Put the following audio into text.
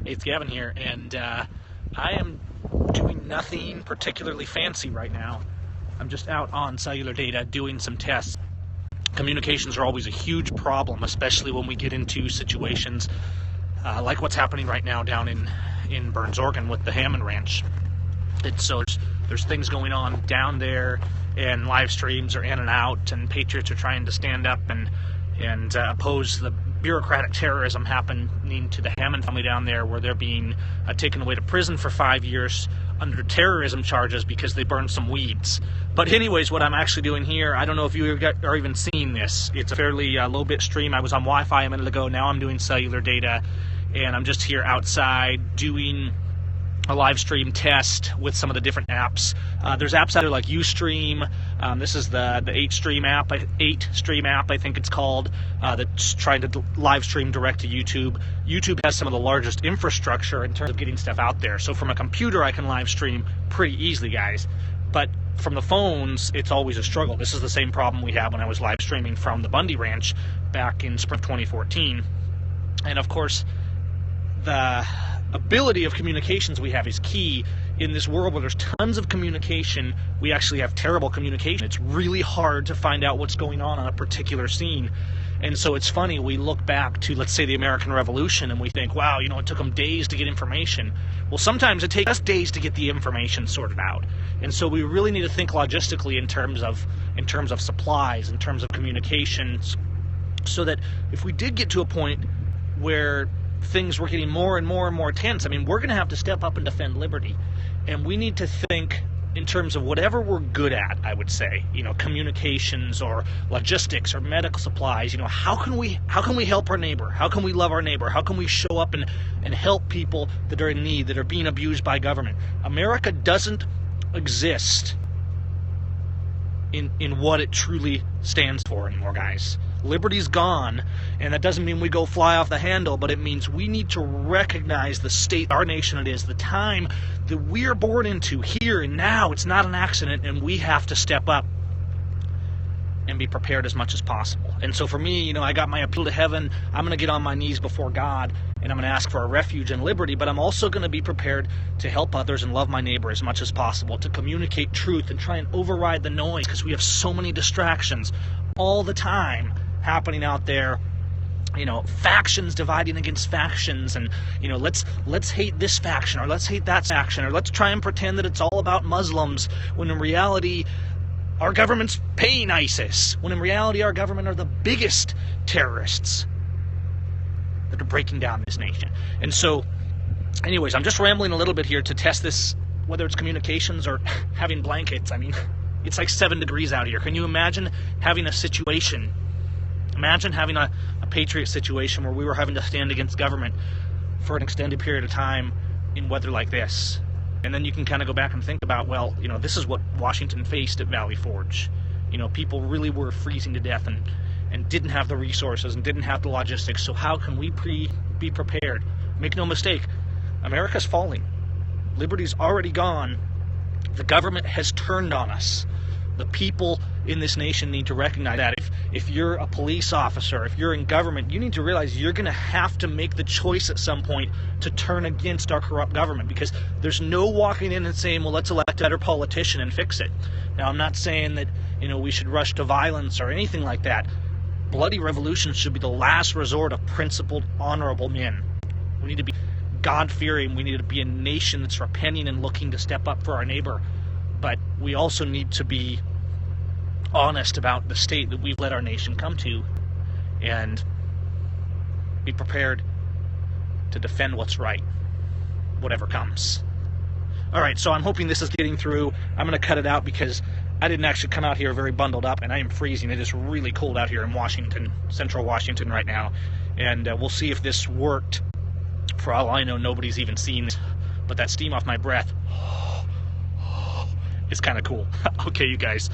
It's Gavin here, and I am doing nothing particularly fancy right now. I'm just out on cellular data doing some tests. Communications are always a huge problem, especially when we get into situations like what's happening right now down in Burns, Oregon with the Hammond Ranch. So there's things going on down there, and live streams are in and out, and patriots are trying to stand up and oppose the bureaucratic terrorism happening to the Hammond family down there, where they're being taken away to prison for 5 years under terrorism charges because they burned some weeds. But anyways, what I'm actually doing here, I don't know if you are even seeing this. It's a fairly low bit stream. I was on Wi-Fi a minute ago. Now I'm doing cellular data, and I'm just here outside doing a live stream test with some of the different apps. There's apps out there like Ustream. This is the 8Stream app, I think it's called, that's trying to live stream direct to YouTube. YouTube has some of the largest infrastructure in terms of getting stuff out there. So from a computer, I can live stream pretty easily, guys. But from the phones, it's always a struggle. This is the same problem we had when I was live streaming from the Bundy Ranch back in spring of 2014. And of course, the ability of communications we have is key in this world where there's tons of communication. We actually have terrible communication. It's really hard to find out what's going on a particular scene. And so it's funny, we look back to, let's say, the American Revolution, and we think, wow, it took them days to get information. Well, sometimes it takes us days to get the information sorted out. And so we really need to think logistically in terms of supplies, in terms of communications, so that if we did get to a point where things were getting more and more and more tense, we're going to have to step up and defend liberty. And we need to think in terms of whatever we're good at, I would say, communications or logistics or medical supplies. How can we help our neighbor? How can we love our neighbor? How can we show up and help people that are in need, that are being abused by government? America doesn't exist in what it truly stands for anymore, guys. Liberty's gone, and that doesn't mean we go fly off the handle, but it means we need to recognize the state our nation it is, the time that we're born into here and now. It's not an accident, and we have to step up and be prepared as much as possible. And so for me, I got my appeal to heaven. I'm going to get on my knees before God, and I'm going to ask for a refuge and liberty, but I'm also going to be prepared to help others and love my neighbor as much as possible, to communicate truth and try and override the noise, because we have so many distractions all the time happening out there. Factions dividing against factions, and let's hate this faction, or let's hate that faction, or let's try and pretend that it's all about Muslims, when in reality our government's paying ISIS, when in reality our government are the biggest terrorists that are breaking down this nation. And so anyways, I'm just rambling a little bit here to test this, whether it's communications or having blankets. It's like 7 degrees out here. Can you imagine having a situation? Imagine having a patriot situation where we were having to stand against government for an extended period of time in weather like this. And then you can kind of go back and think about, well, this is what Washington faced at Valley Forge. People really were freezing to death and didn't have the resources and didn't have the logistics. So how can we be prepared? Make no mistake, America's falling. Liberty's already gone. The government has turned on us. The people in this nation need to recognize that. If you're a police officer, if you're in government, you need to realize you're going to have to make the choice at some point to turn against our corrupt government, because there's no walking in and saying, well, let's elect a better politician and fix it. Now, I'm not saying that we should rush to violence or anything like that. Bloody revolutions should be the last resort of principled, honorable men. We need to be God-fearing. We need to be a nation that's repenting and looking to step up for our neighbor. But we also need to be honest about the state that we've let our nation come to, and be prepared to defend what's right, whatever comes. All right, so I'm hoping this is getting through. I'm going to cut it out because I didn't actually come out here very bundled up, and I am freezing. It is really cold out here in Washington, central Washington right now, and we'll see if this worked. For all I know, nobody's even seen it, but that steam off my breath, it's kind of cool. Okay, you guys.